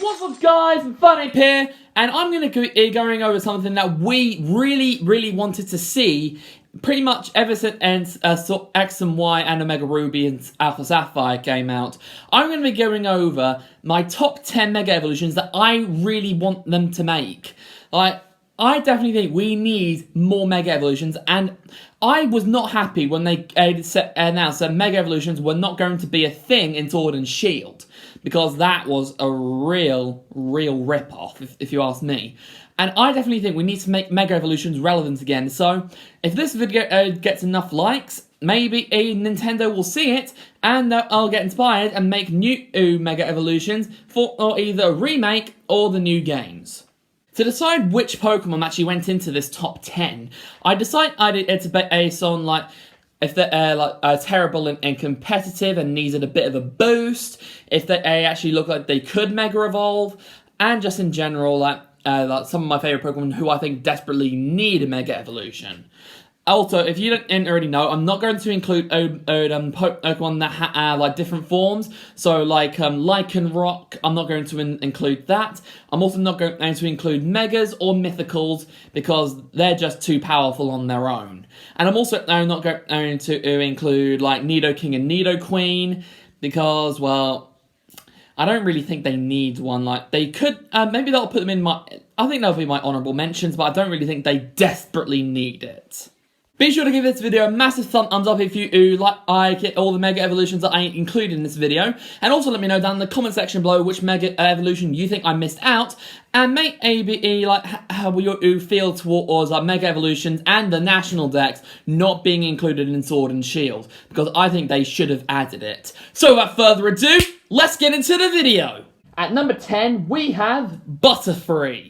What's up guys, Farfetchd here, and I'm going to be going over something that we really wanted to see pretty much ever since X and Y and Omega Ruby and Alpha Sapphire came out. I'm going to be going over my top 10 Mega Evolutions that I really want them to make. I definitely think we need more Mega Evolutions, and I was not happy when they announced that Mega Evolutions were not going to be a thing in Sword and Shield, because that was a real rip-off, if you ask me. And I definitely think we need to make Mega Evolutions relevant again, so if this video gets enough likes, maybe Nintendo will see it, and I'll get inspired and make new Mega Evolutions for either a remake or the new games. To decide which Pokemon actually went into this top 10, I decided it's based on if they're terrible and competitive and needed a bit of a boost, if they actually look like they could Mega Evolve, and just in general like some of my favourite Pokemon who I think desperately need a Mega Evolution. Also, if you didn't already know, I'm not going to include Pokemon that have different forms. So Lycanroc, I'm not going to include that. I'm also not going to include Megas or Mythicals because they're just too powerful on their own. And I'm also not going to include Nidoking and Nidoqueen because, well, I don't really think they need one. They could, maybe they'll put them in I think they'll be my honourable mentions, but I don't really think they desperately need it. Be sure to give this video a massive thumbs up if you like all the Mega Evolutions that I included in this video. And also let me know down in the comment section below which Mega Evolution you think I missed out. And maybe how you feel towards Mega Evolutions and the National Dex not being included in Sword and Shield. Because I think they should have added it. So without further ado, let's get into the video. At number 10, we have Butterfree.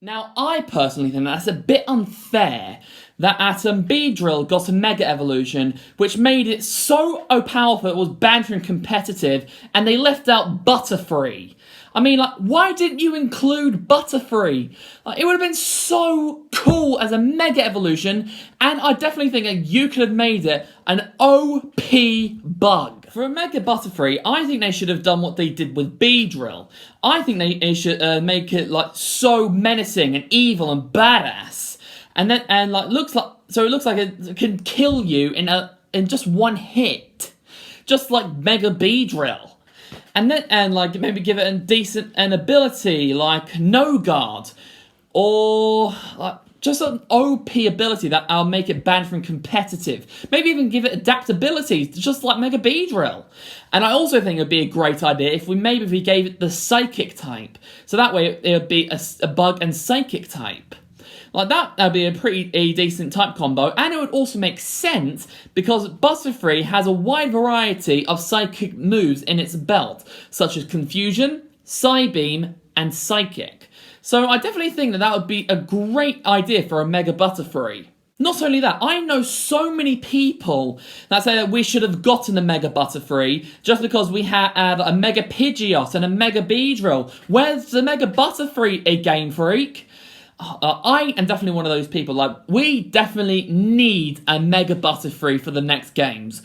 Now, I personally think that's a bit unfair that Beedrill got a Mega Evolution, which made it so powerful it was banned from competitive, and they left out Butterfree. I mean, why didn't you include Butterfree? It would have been so cool as a Mega Evolution, and I definitely think that you could have made it an OP bug. For a Mega Butterfree, I think they should have done what they did with Beedrill. I think they should make it so menacing and evil and badass, and then it looks like it can kill you in just one hit, just like Mega Beedrill. And then maybe give it a decent ability like No Guard, or just an OP ability that I'll make it banned from competitive. Maybe even give it adaptability, just like Mega Beedrill. And I also think it would be a great idea if we gave it the Psychic type, so that way it would be a Bug and Psychic type. That would be a pretty decent type combo, and it would also make sense because Butterfree has a wide variety of psychic moves in its belt, such as Confusion, Psybeam, and Psychic. So I definitely think that would be a great idea for a Mega Butterfree. Not only that, I know so many people that say that we should have gotten a Mega Butterfree just because we have a Mega Pidgeot and a Mega Beedrill. Where's the Mega Butterfree, a Game Freak? I am definitely one of those people. We definitely need a Mega Butterfree for the next games.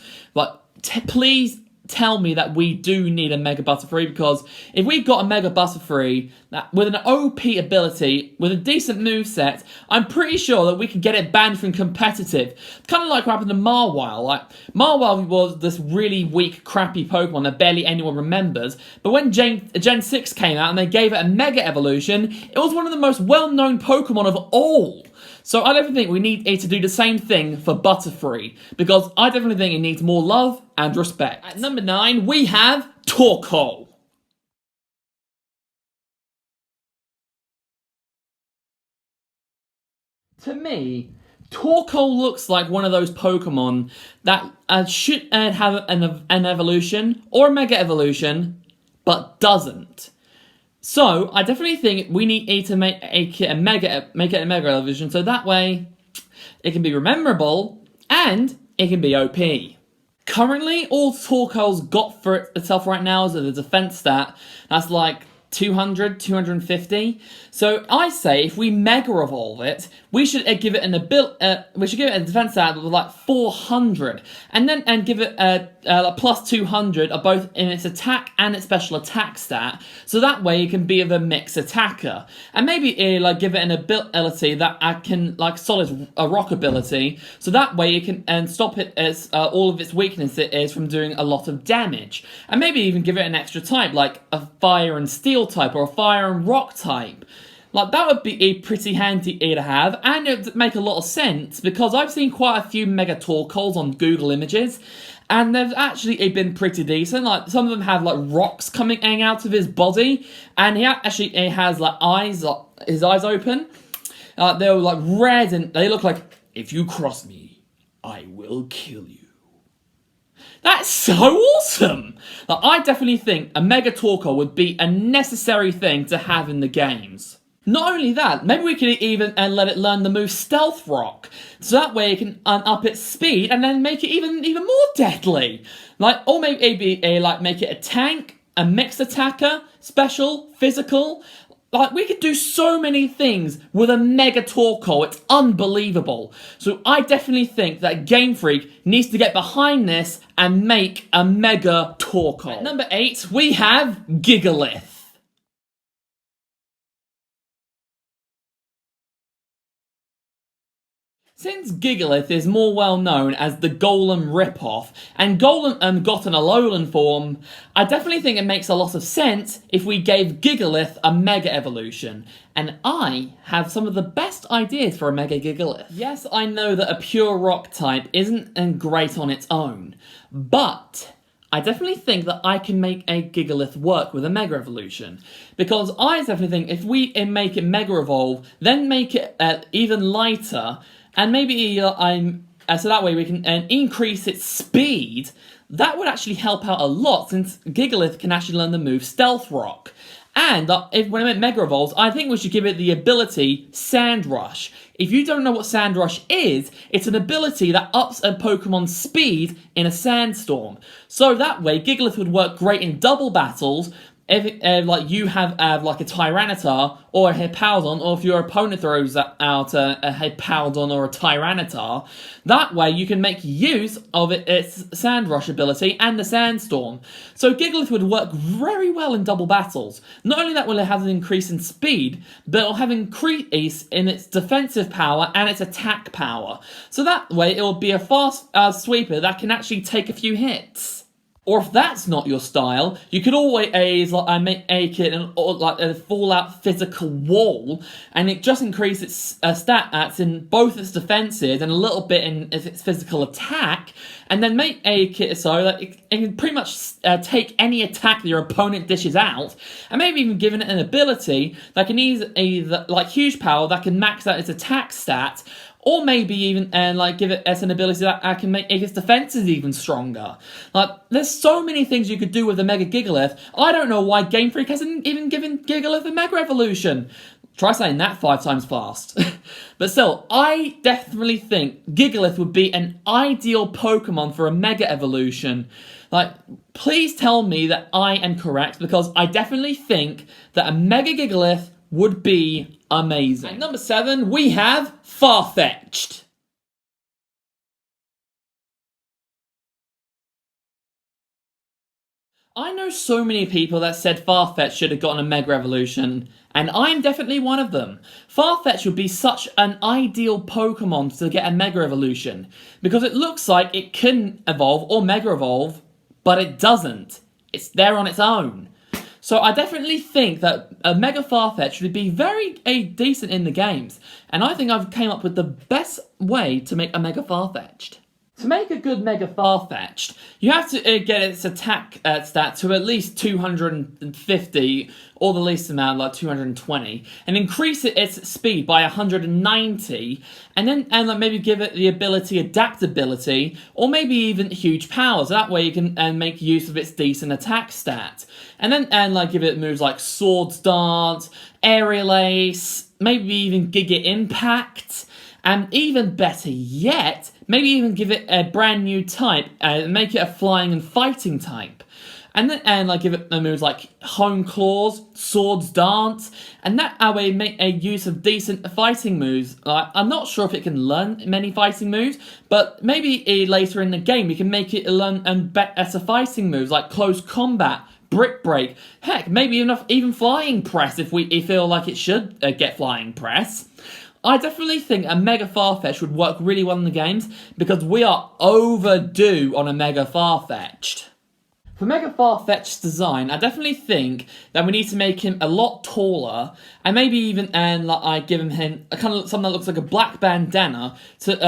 Please tell me that we do need a Mega Butterfree, because if we've got a Mega Butterfree with an OP ability, with a decent moveset, I'm pretty sure that we can get it banned from competitive. Kind of like what happened to Mawile. Mawile was this really weak, crappy Pokemon that barely anyone remembers, but when Gen 6 came out and they gave it a Mega Evolution, it was one of the most well-known Pokemon of all. So I definitely think we need it to do the same thing for Butterfree, because I definitely think it needs more love and respect. At number 9, we have Torkoal. To me, Torkoal looks like one of those Pokemon that should have an evolution or a Mega Evolution, but doesn't. So I definitely think we need to make it a Mega Evolution, so that way it can be memorable and it can be OP. Currently, all Torkoal's got for itself right now is a defense stat that's 200, 250. So I say if we Mega Evolve it, we should give it a defense stat with like 400, and give it like plus 200 of both in its attack and its special attack stat, so that way it can be of a mixed attacker. And maybe like give it an ability that can like solid rock ability, so that way it can stop it as all of its weaknesses from doing a lot of damage. And maybe even give it an extra type like a fire and steel type or a fire and rock type. Like, that would be pretty handy to have, and it would make a lot of sense, because I've seen quite a few Mega Torkoals on Google Images, and they've actually been pretty decent. Like, some of them have, like, rocks coming out of his body, and he has, like, eyes, like, his eyes open. They're, like, red, and they look like, if you cross me, I will kill you. That's so awesome! Like, I definitely think a Mega Torkoal would be a necessary thing to have in the games. Not only that, maybe we could even let it learn the move Stealth Rock, so that way it can up its speed and then make it even more deadly. Like, or maybe make it a tank, a mixed attacker, special, physical. Like, we could do so many things with a Mega Torkoal, it's unbelievable. So I definitely think that Game Freak needs to get behind this and make a Mega Torkoal. At number 8, we have Gigalith. Since Gigalith is more well known as the Golem ripoff, and Golem got an Alolan form, I definitely think it makes a lot of sense if we gave Gigalith a Mega Evolution. And I have some of the best ideas for a Mega Gigalith. Yes, I know that a pure rock type isn't great on its own, but I definitely think that I can make a Gigalith work with a Mega Evolution. Because I definitely think if we make it Mega Evolve, then make it even lighter, and maybe so that way we can increase its speed, that would actually help out a lot, since Gigalith can actually learn the move Stealth Rock. And when it Mega Evolves, I think we should give it the ability Sand Rush. If you don't know what Sand Rush is, it's an ability that ups a Pokemon's speed in a sandstorm. So that way, Gigalith would work great in double battles, if like you have like a Tyranitar or a Hippowdon, or if your opponent throws out a Hippowdon or a Tyranitar, that way you can make use of its Sand Rush ability and the Sandstorm. So Gigalith would work very well in double battles. Not only that will it have an increase in speed, but it'll have an increase in its defensive power and its attack power. So that way it will be a fast sweeper that can actually take a few hits. Or if that's not your style, you could always make it like a Fallout physical wall, and it just increases its stats in both its defenses and a little bit in its physical attack, and then make it so that it can pretty much take any attack that your opponent dishes out, and maybe even give it an ability that can either like huge power that can max out its attack stat, or maybe even give it as an ability that can make its defenses even stronger. Like, there's so many things you could do with the Mega Gigalith. I don't know why Game Freak hasn't even given Gigalith a Mega Evolution. Try saying that 5 times fast. But still, I definitely think Gigalith would be an ideal Pokemon for a Mega Evolution. Like, please tell me that I am correct, because I definitely think that a Mega Gigalith would be amazing. At number 7, we have Farfetchd. I know so many people that said Farfetchd should have gotten a Mega Evolution, and I'm definitely one of them. Farfetchd would be such an ideal Pokemon to get a Mega Evolution, because it looks like it can evolve or Mega Evolve, but it doesn't. It's there on its own. So I definitely think that a Mega Farfetchd would be very decent in the games, and I think I've came up with the best way to make a Mega Farfetchd. To make a good Mega Farfetchd, you have to get its attack stat to at least 250, or the least amount, like 220, and increase its speed by 190, and then maybe give it the ability Adaptability, or maybe even huge powers. That way you can make use of its decent attack stat, and then give it moves like Swords Dance, Aerial Ace, maybe even Giga Impact. And even better yet, maybe even give it a brand new type, make it a flying and fighting type. And then like give it the moves like Home Claws, Swords Dance, and that way make a use of decent fighting moves. I'm not sure if it can learn many fighting moves, but maybe later in the game we can make it learn better fighting moves like Close Combat, Brick Break, heck, maybe even Flying Press if we feel like it should get Flying Press. I definitely think a Mega Farfetchd would work really well in the games because we are overdue on a Mega Farfetchd. For Mega Farfetch's design, I definitely think that we need to make him a lot taller, and maybe even give him a kind of something that looks like a black bandana to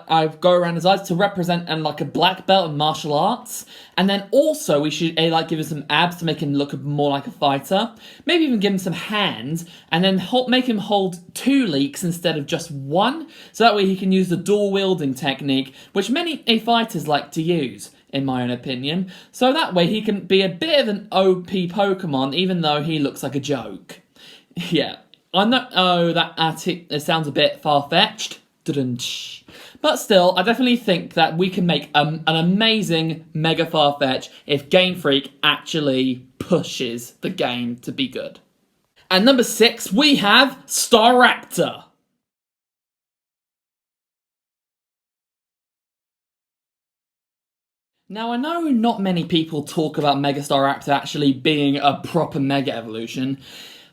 I go around his eyes to represent like a black belt in martial arts. And then also we should give him some abs to make him look more like a fighter. Maybe even give him some hands, and then make him hold 2 leeks instead of just 1, so that way he can use the dual wielding technique, which many fighters like to use, in my own opinion. So that way he can be a bit of an OP Pokemon, even though he looks like a joke. Yeah, I know that it sounds a bit far-fetched, but still, I definitely think that we can make an amazing Mega Farfetchd if Game Freak actually pushes the game to be good. At number 6, we have Staraptor. Now, I know not many people talk about Mega Staraptor actually being a proper Mega Evolution,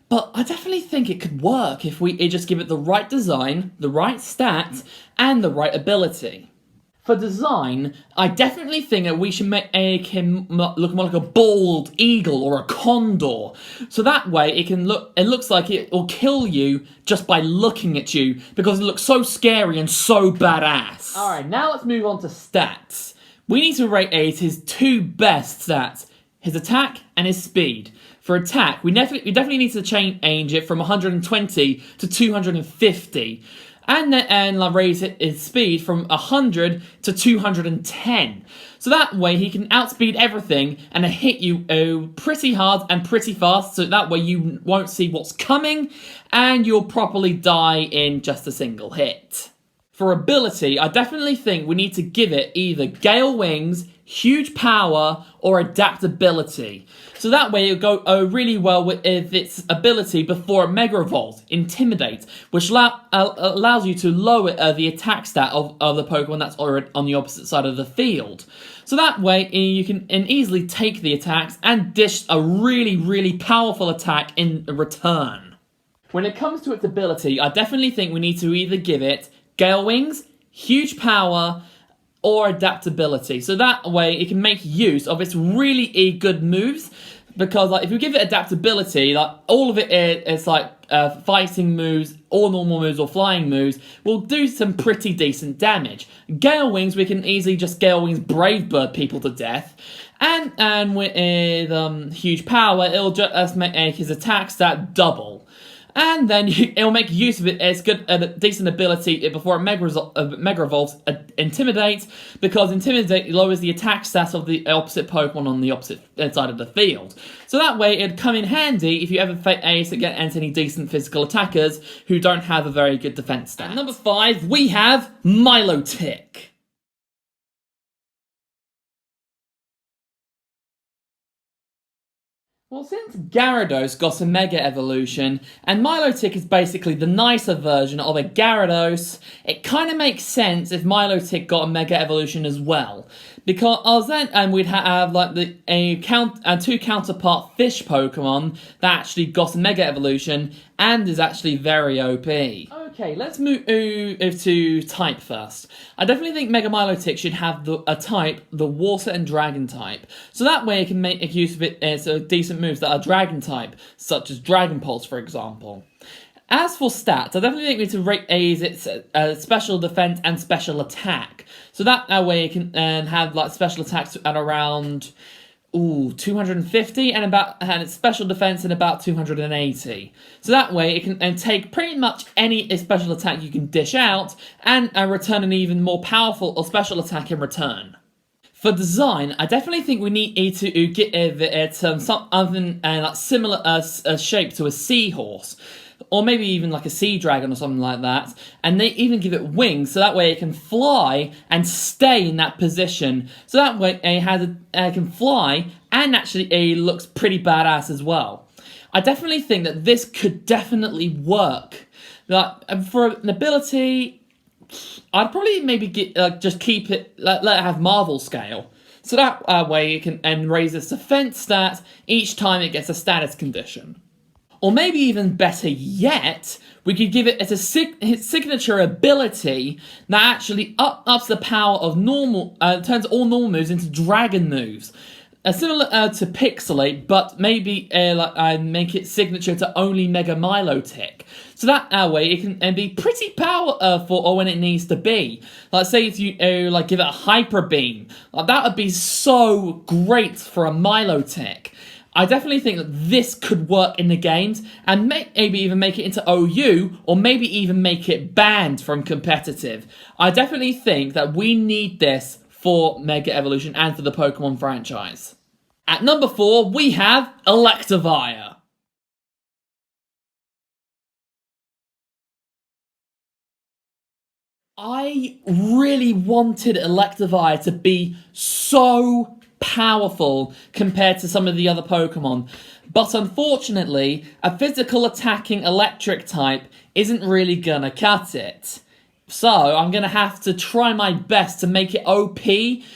but I definitely think it could work if we just give it the right design, the right stats, and the right ability. For design, I definitely think that we should make him look more like a bald eagle or a condor. So that way it looks like it will kill you just by looking at you because it looks so scary and so badass. Alright, now let's move on to stats. We need to rate his 2 best stats, his attack and his speed. For attack, we definitely need to change it from 120 to 250. And raise his speed from 100 to 210. So that way he can outspeed everything and hit you pretty hard and pretty fast, so that way you won't see what's coming and you'll properly die in just a single hit. For ability, I definitely think we need to give it either Gale Wings, Huge Power, or Adaptability. So that way it'll go really well with its ability before it Mega Evolves, Intimidate, which allows you to lower the attack stat of the Pokemon that's already on the opposite side of the field. So that way you can easily take the attacks and dish a really, really powerful attack in return. When it comes to its ability, I definitely think we need to either give it Gale Wings, Huge Power, or Adaptability. So that way it can make use of its really good moves, because if you give it Adaptability, all of it is fighting moves, or normal moves, or flying moves, will do some pretty decent damage. Gale Wings, we can easily just Gale Wings Brave Bird people to death. And with Huge Power, it'll just make his attack stat double. And then it'll make use of it as decent ability before it Mega Evolves, Intimidate, because Intimidate lowers the attack stats of the opposite Pokemon on the opposite side of the field. So that way it'd come in handy if you ever face against any decent physical attackers who don't have a very good defense stat. At number 5, we have Milotic. Well, since Gyarados got a Mega Evolution, and Milotic is basically the nicer version of a Gyarados, it kind of makes sense if Milotic got a Mega Evolution as well. Because then we'd have two counterpart fish Pokemon that actually got a Mega Evolution and is actually very OP. Okay, let's move to type first. I definitely think Mega Milotic should have a type, the Water and Dragon type. So that way it can make use of it as decent moves that are Dragon type, such as Dragon Pulse, for example. As for stats, I definitely think we need to rate its special defense and special attack. So that way it can have special attacks at around 250 and its special defense in about 280. So that way it can take pretty much any special attack you can dish out and return an even more powerful or special attack in return. For design, I definitely think we need to give it something similar shape to a seahorse. or maybe even like a sea dragon or something like that, and they even give it wings, so that way it can fly and stay in that position. So that way it can fly, and actually it looks pretty badass as well. I definitely think that this could definitely work. Like, for an ability, I'd probably maybe just keep it, let it have Marvel scale. So that way it can raise its defense stat each time it gets a status condition. Or maybe even better yet, we could give it as its signature ability that actually ups the power of turns all normal moves into dragon moves. Similar to Pixelate, but maybe make it signature to only Mega Milotic. So that way it can be pretty powerful or when it needs to be. Like say if you give it a Hyper Beam, that would be so great for a Milotic. I definitely think that this could work in the games, and maybe even make it into OU, or maybe even make it banned from competitive. I definitely think that we need this for Mega Evolution and for the Pokemon franchise. At number 4, we have Electivire. I really wanted Electivire to be so powerful compared to some of the other Pokemon, but unfortunately, a physical attacking electric type isn't really gonna cut it. So, I'm going to have to try my best to make it OP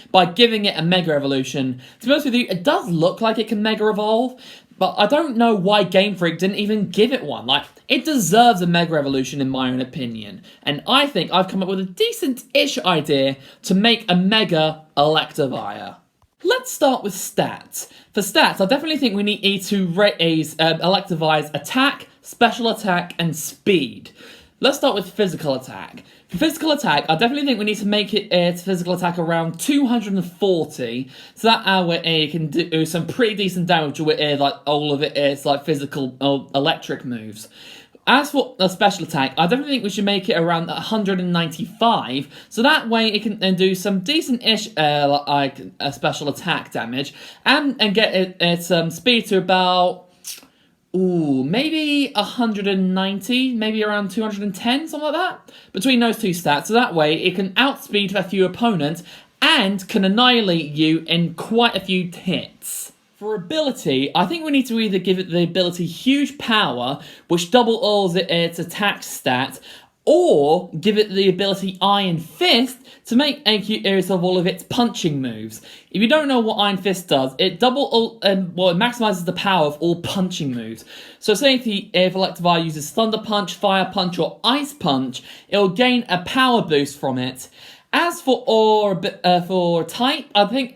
by giving it a Mega Evolution. To be honest with you, it does look like it can Mega Evolve, but I don't know why Game Freak didn't even give it one. Like, it deserves a Mega Evolution in my own opinion. And I think I've come up with a decent-ish idea to make a Mega Electivire. Let's start with stats. For stats, I definitely think we need to raise Electivire's attack, special attack, and speed. Let's start with physical attack. For physical attack, I definitely think we need to make its physical attack around 240, so that way it can do some pretty decent damage with like all of its like physical electric moves. As for a special attack, I definitely think we should make it around 195, so that way it can then do some decent-ish special attack damage, and get its speed to about maybe 190, maybe around 210, something like that, between those two stats, so that way it can outspeed a few opponents and can annihilate you in quite a few hits. For ability, I think we need to either give it the ability Huge Power, which doubles its attack stat, or give it the ability Iron Fist to make use of all of its punching moves. If you don't know what Iron Fist does, it it maximizes the power of all punching moves. So say if Electivire uses Thunder Punch, Fire Punch, or Ice Punch, it will gain a power boost from it. As for type, I think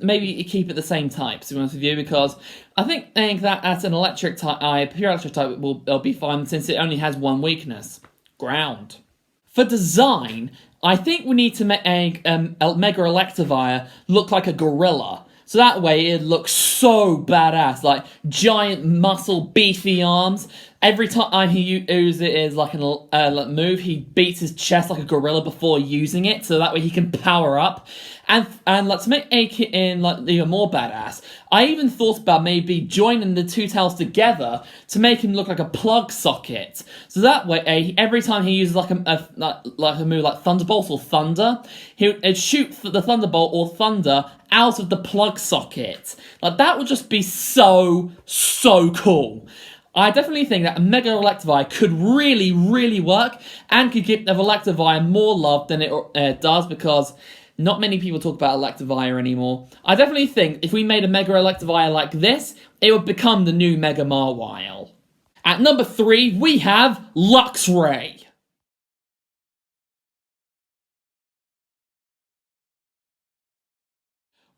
maybe keep it the same type, to be honest with you, because I think that as an electric type, pure electric type will be fine since it only has one weakness. Ground. For design, I think we need to make Mega Electivire look like a gorilla. So that way it looks so badass, like giant muscle, beefy arms. Every time he uses it as like a move, he beats his chest like a gorilla before using it, so that way he can power up. And let's make it in even more badass. I even thought about maybe joining the two tails together to make him look like a plug socket. So that way, every time he uses like a move like Thunderbolt or Thunder, he'd shoot the Thunderbolt or Thunder out of the plug socket. Like, that would just be so cool. I definitely think that a Mega Electivire could really, really work, and could give Electivire more love than it does, because not many people talk about Electivire anymore. I definitely think if we made a Mega Electivire like this, it would become the new Mega Mawile. At number 3, we have Luxray.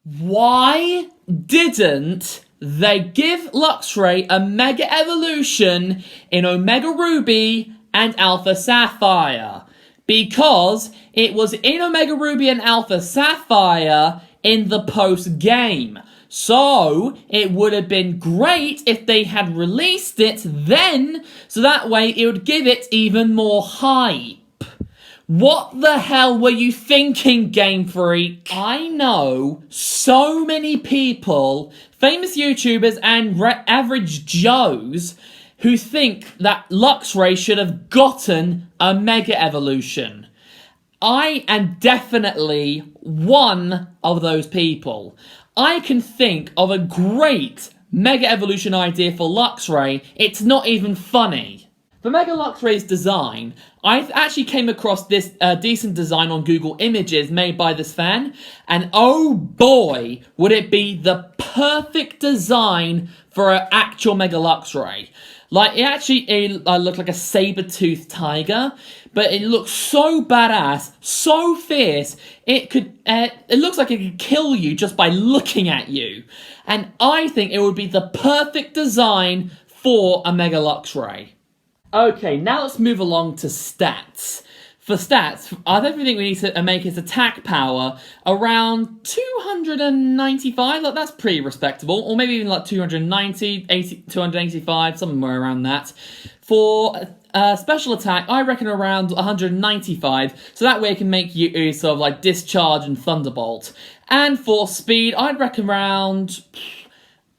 Why didn't they give Luxray a Mega Evolution in Omega Ruby and Alpha Sapphire? Because it was in Omega Ruby and Alpha Sapphire in the post-game. So, it would have been great if they had released it then, so that way it would give it even more hype. What the hell were you thinking, Game Freak? I know so many people, famous YouTubers and average Joes, who think that Luxray should have gotten a Mega Evolution. I am definitely one of those people. I can think of a great Mega Evolution idea for Luxray. It's not even funny. For Mega Luxray's design, I actually came across this decent design on Google Images made by this fan, and oh boy, would it be the perfect design for an actual Mega Luxray. Like, it actually looked like a saber-toothed tiger, but it looks so badass, so fierce, it looks like it could kill you just by looking at you. And I think it would be the perfect design for a Mega Luxray. Okay, now let's move along to stats. For stats, I definitely think we need to make its attack power around 295, like that's pretty respectable, or maybe even like 290, 285, somewhere around that. For special attack, I reckon around 195, so that way it can make you sort of like Discharge and Thunderbolt. And for speed, I'd reckon around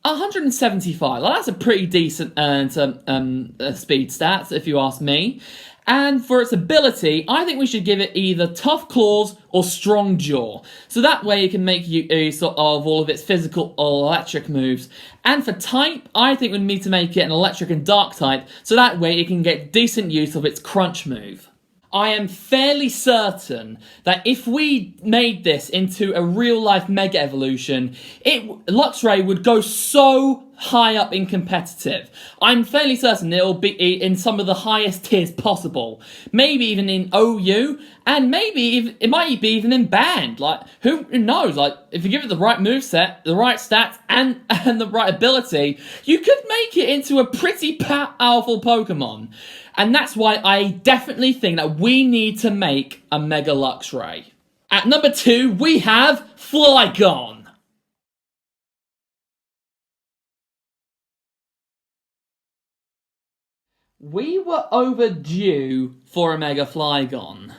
175. Well, that's a pretty decent speed stats, if you ask me. And for its ability, I think we should give it either Tough Claws or Strong Jaw. So that way it can make you sort of all of its physical or electric moves. And for type, I think we need to make it an electric and dark type, so that way it can get decent use of its Crunch move. I am fairly certain that if we made this into a real-life Mega Evolution, Luxray would go so high up in competitive. I'm fairly certain it'll be in some of the highest tiers possible. Maybe even in OU, and maybe it might be even in Band. Like, who knows? Like, if you give it the right moveset, the right stats, and the right ability, you could make it into a pretty powerful Pokemon. And that's why I definitely think that we need to make a Mega Luxray. At number 2, we have Flygon. We were overdue for a Mega Flygon.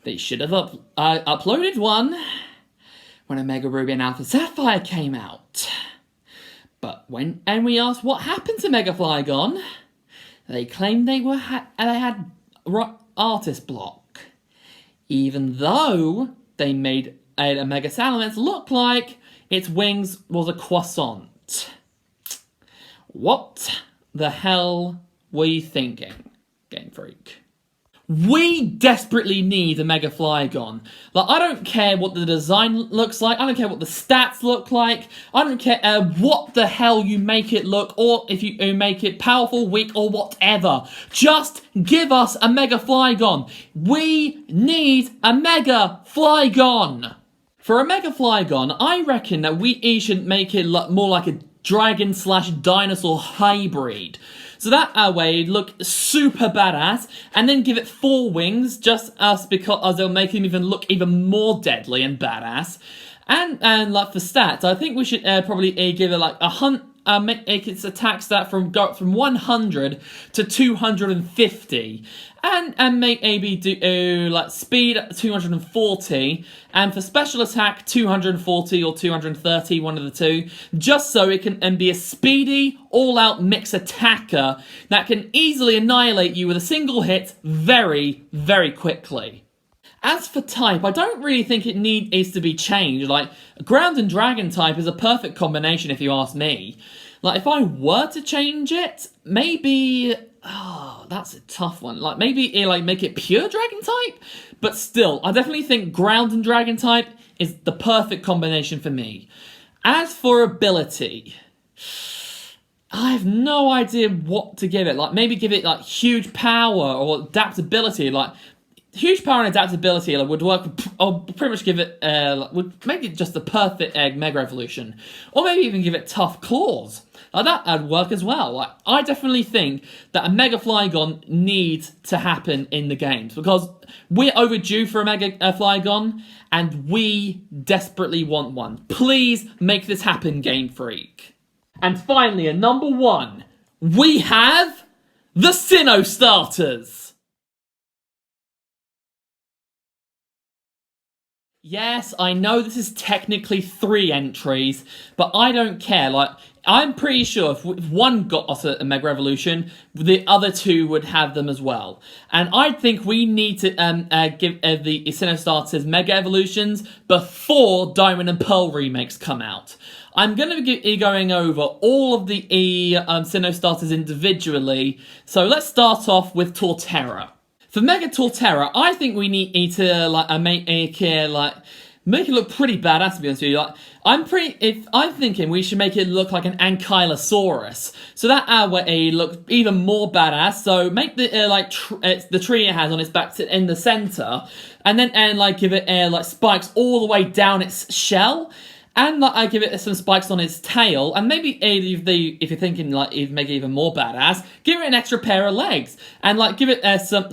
They should have uploaded one when a Mega Ruby and Alpha Sapphire came out. But when we asked what happened to Mega Flygon, they claimed they had artist block, even though they made a Mega Salamence look like its wings was a croissant. What the hell were you thinking, Game Freak? We desperately need a Mega Flygon. Like, I don't care what the design looks like, I don't care what the stats look like, I don't care what the hell you make it look, or if you make it powerful, weak, or whatever. Just give us a Mega Flygon. We need a Mega Flygon. For a Mega Flygon, I reckon that we should make it look more like a dragon/dinosaur hybrid. So that way it'd look super badass, and then give it 4 wings, just because they'll make him even look even more deadly and badass. And like for stats, I think we should probably give it like make its attack stat go from 100 to 250, and make AB do like speed 240, and for special attack 240 or 230, one of the two, just so it can be a speedy, all-out mix attacker that can easily annihilate you with a single hit very, very quickly. As for type, I don't really think it needs to be changed. Like, Ground and Dragon type is a perfect combination if you ask me. Like, if I were to change it, maybe... Oh, that's a tough one. Like, maybe make it pure Dragon type? But still, I definitely think Ground and Dragon type is the perfect combination for me. As for ability, I have no idea what to give it. Like, maybe give it, like, huge power or adaptability. Like, huge power and adaptability would work. I'll pretty much give it, would make it just the perfect Mega Evolution. Or maybe even give it Tough Claws. Like, that'd work as well. Like, I definitely think that a Mega Flygon needs to happen in the games, because we're overdue for a Mega Flygon, and we desperately want one. Please make this happen, Game Freak. And finally, at number 1, we have the Sinnoh Starters. Yes, I know this is technically 3 entries, but I don't care. Like, I'm pretty sure if one got us a Mega Evolution, the other 2 would have them as well. And I think we need to give the Sinnoh Mega Evolutions before Diamond and Pearl remakes come out. I'm going to be going over all of the Sinnoh individually, so let's start off with Torterra. For Mega Torterra, I think we need to make it look pretty badass, to be honest with you. Like, I'm thinking we should make it look like an Ankylosaurus, so that way it looks even more badass. So make the the tree it has on its back in the center, and then give it spikes all the way down its shell. And I give it some spikes on its tail, and maybe if you're thinking make it even more badass, give it an extra pair of legs, and give it some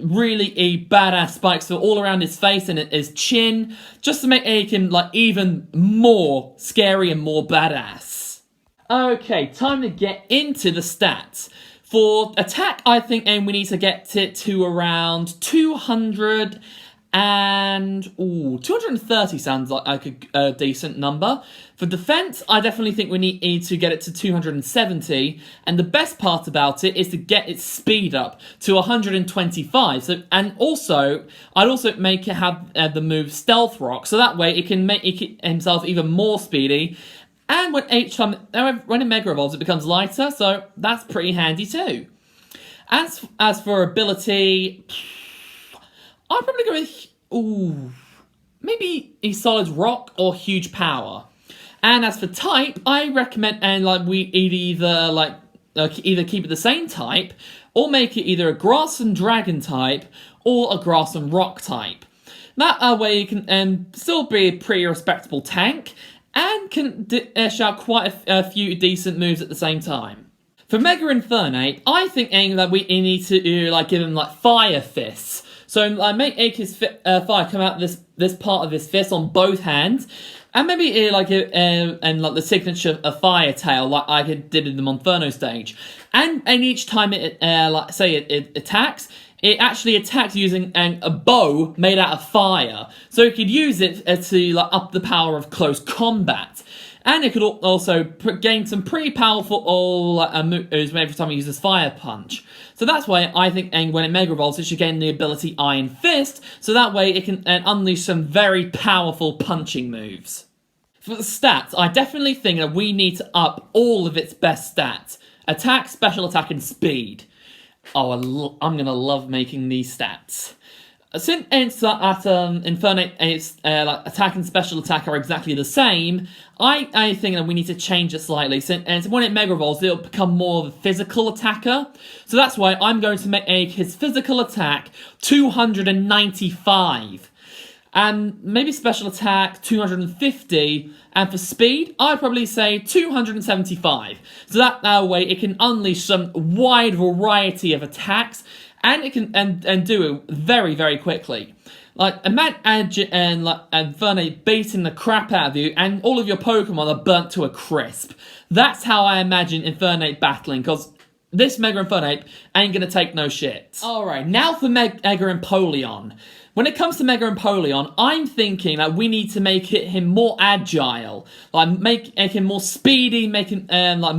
really badass spikes for all around its face and its chin, just to make him even more scary and more badass. Okay, time to get into the stats. For attack, I think we need to get it to around 200. And 230 sounds like a decent number. For defense, I definitely think we need to get it to 270, and the best part about it is to get its speed up to 125. So, and also, I'd also make it have the move Stealth Rock, so that way it can make himself even more speedy. And when it Mega Evolves, it becomes lighter, so that's pretty handy too. As for ability, I'd probably go with, maybe a solid rock or huge power. And as for type, I recommend we either keep it the same type, or make it either a grass and dragon type, or a grass and rock type. That way you can still be a pretty respectable tank, and can dish out quite a few decent moves at the same time. For Mega Infernape, I think that we need to give him Fire Fists. So make his fire come out this part of his fist on both hands, and maybe the signature of Fire Tail like I did in the Monferno stage. And each time it it attacks, it actually attacks using a bow made out of fire. So you could use it to up the power of close combat. And it could also gain some pretty powerful moves every time it uses Fire Punch. So that's why I think when it Mega Evolves, it should gain the ability Iron Fist, so that way it can unleash some very powerful punching moves. For the stats, I definitely think that we need to up all of its best stats. Attack, Special Attack, and Speed. Oh, I'm going to love making these stats. Since Infernape, its attack and special attack are exactly the same, I think that we need to change it slightly. And when it Mega Evolves, it'll become more of a physical attacker. So that's why I'm going to make his physical attack 295. And maybe special attack 250. And for speed, I'd probably say 275. So that way it can unleash some wide variety of attacks. And it can and do it very, very quickly. Imagine Infernape beating the crap out of you, and all of your Pokemon are burnt to a crisp. That's how I imagine Infernape battling, because this Mega Infernape ain't gonna take no shit. Alright, now for Mega Empoleon. When it comes to Mega Empoleon, I'm thinking that we need to make him more agile. Make him more speedy, make him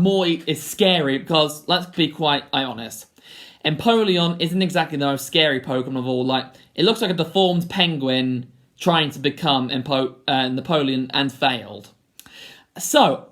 more scary, because let's be quite honest. Empoleon isn't exactly the most scary Pokemon of all. It looks like a deformed penguin trying to become Napoleon and failed. So,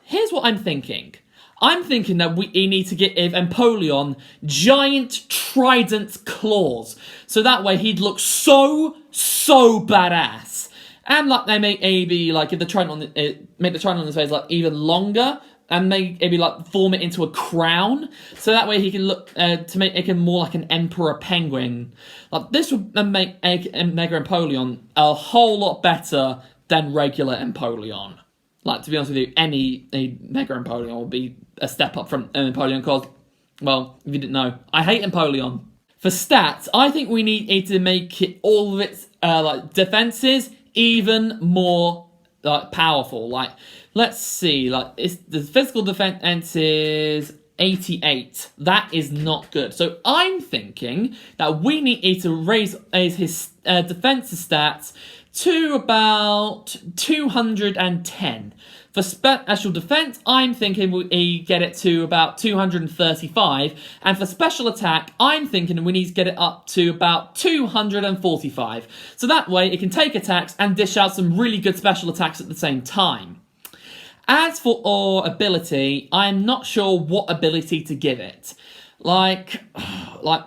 here's what I'm thinking. I'm thinking that we need to give Empoleon giant trident claws. So that way he'd look so badass. And they make maybe if the trident make the trident on his face even longer. And maybe form it into a crown, so that way he can look to make him more like an emperor penguin. This would make Mega Empoleon a whole lot better than regular Empoleon. To be honest with you, any Mega Empoleon would be a step up from Empoleon, because, well, if you didn't know, I hate Empoleon. For stats, I think we need to make all of its defenses even more powerful. Let's see, the physical defense is 88. That is not good. So I'm thinking that we need to raise his defensive stats to about 210. For special defense, I'm thinking we get it to about 235. And for special attack, I'm thinking we need to get it up to about 245. So that way it can take attacks and dish out some really good special attacks at the same time. As for our ability, I'm not sure what ability to give it. Like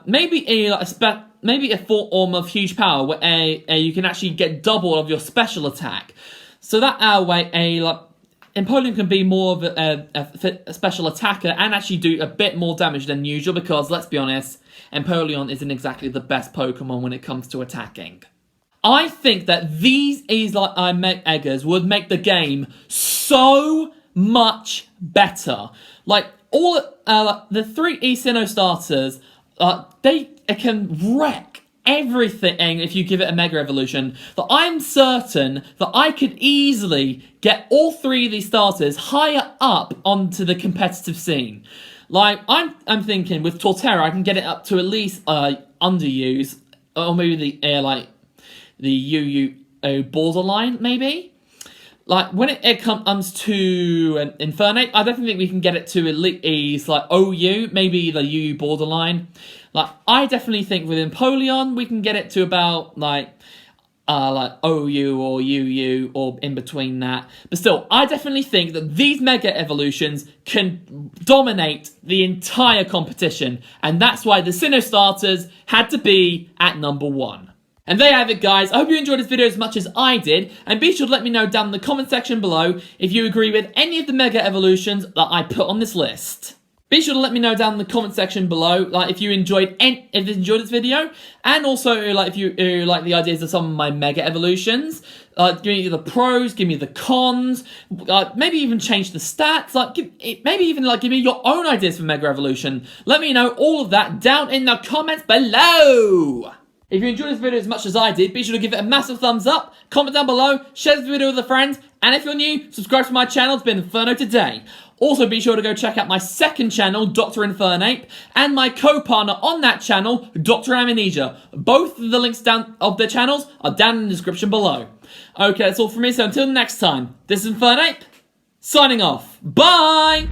maybe a full form of huge power where you can actually get double of your special attack. So that way Empoleon can be more of a special attacker and actually do a bit more damage than usual because, let's be honest, Empoleon isn't exactly the best Pokemon when it comes to attacking. I think that these Eggers would make the game so much better. Like, all the 3 Sinnoh starters, they can wreck everything if you give it a Mega Evolution. But I'm certain that I could easily get all 3 of these starters higher up onto the competitive scene. Like, I'm thinking with Torterra, I can get it up to at least underuse, or maybe the UU borderline, maybe. Like, when it comes to an Infernape, I definitely think we can get it to at least, like, OU, maybe the UU borderline. Like, I definitely think with Empoleon, we can get it to about, like OU or UU or in between that. But still, I definitely think that these Mega Evolutions can dominate the entire competition. And that's why the Sinnoh starters had to be at number 1. And there you have it, guys. I hope you enjoyed this video as much as I did, and be sure to let me know down in the comment section below if you agree with any of the Mega Evolutions that I put on this list. Be sure to let me know down in the comment section below, like, if you enjoyed this video, and also like if you like the ideas of some of my Mega Evolutions. Give me the pros, give me the cons, maybe even change the stats, maybe even give me your own ideas for Mega Evolution. Let me know all of that down in the comments below. If you enjoyed this video as much as I did, be sure to give it a massive thumbs up, comment down below, share this video with a friend, and if you're new, subscribe to my channel. It's been Inferno today. Also, be sure to go check out my second channel, Dr. Infernape, and my co-partner on that channel, Dr. Amnesia. Both of the links down of their channels are down in the description below. Okay, that's all from me, so until next time, this is Infernape, signing off. Bye!